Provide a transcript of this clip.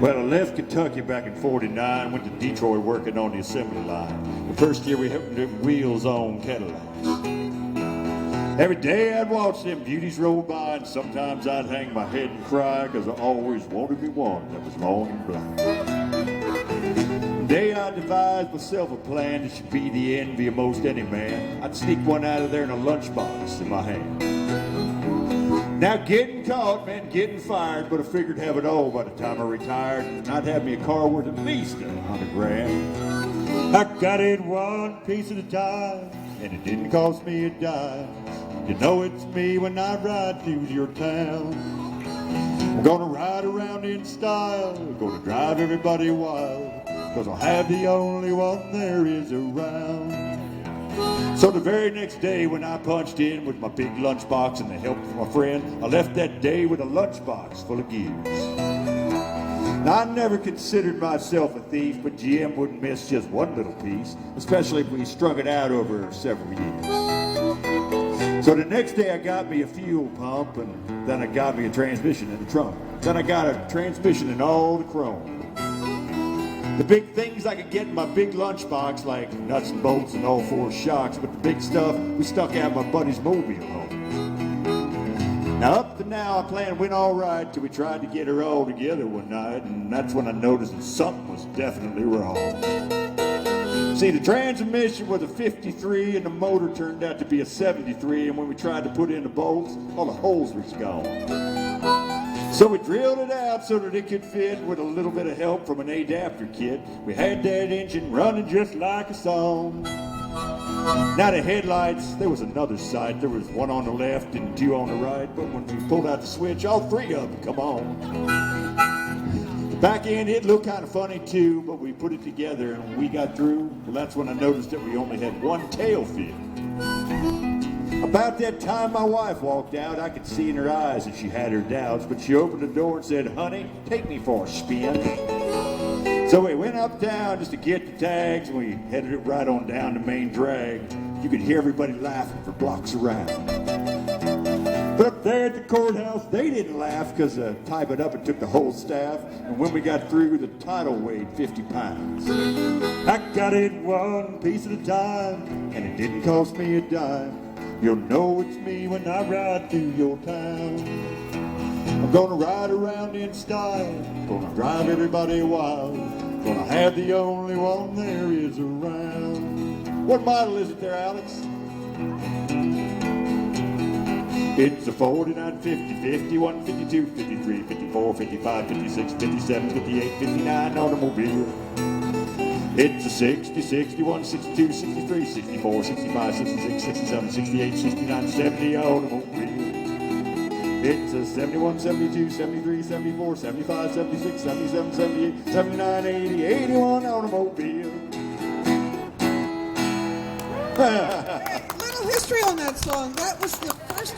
Well, I left Kentucky back in '49, went to Detroit working on the assembly line. The first year we had wheels on Cadillacs. Every day I'd watch them beauties roll by, and sometimes I'd hang my head and cry, because I always wanted me one that was long and black. The day I devised myself a plan that should be the envy of most any man, I'd sneak one out of there in a lunchbox in my hand. Now getting caught meant getting fired, but I figured to have it all by the time I retired, and I'd have me a car worth at least $100 grand. I got it one piece at a time, and it didn't cost me a dime. You know it's me when I ride through your town. I'm gonna ride around in style, gonna drive everybody wild, 'cause I'll have the only one there is around. So the very next day when I punched in with my big lunchbox and the help of my friend, I left that day with a lunchbox full of gears. Now, I never considered myself a thief, but GM wouldn't miss just one little piece, especially if we strung it out over several years. So the next day I got me a fuel pump, and then I got me a transmission in the trunk. Then I got a transmission in all the chrome. The big things I could get in my big lunchbox, like nuts and bolts and all four shocks, but the big stuff we stuck out my buddy's mobile home. Now up to now our plan went all right till we tried to get her all together one night, and that's when I noticed that something was definitely wrong. See, the transmission was a 53 and the motor turned out to be a 73, and when we tried to put in the bolts, all the holes were gone. So we drilled it out so that it could fit with a little bit of help from an adapter kit. We had that engine running just like a song. Now the headlights, there was another sight. There was one on the left and two on the right, but when we pulled out the switch, all three of them come on. The back end, it looked kind of funny too, but we put it together and we got through. Well, that's when I noticed that we only had one tail fit. About that time my wife walked out, I could see in her eyes that she had her doubts, but she opened the door and said, "Honey, take me for a spin." So we went uptown just to get the tags, and we headed it right on down the main drag. You could hear everybody laughing for blocks around. But up there at the courthouse, they didn't laugh, because to type it up, it took the whole staff, and when we got through, the title weighed 50 pounds. I got it one piece at a time, and it didn't cost me a dime. You'll know it's me when I ride through your town. I'm gonna ride around in style, gonna drive everybody wild, gonna have the only one there is around. What model is it there, Alex? It's a 49, 50, 51, 52, 53, 54, 55, 56, 57, 58, 59 automobile. It's a 60, 61, 62, 63, 64, 65, 66, 67, 68, 69, 70 automobile. It's a 71, 72, 73, 74, 75, 76, 77, 78, 79, 80, 81 automobile. Hey, little history on that song. That was the first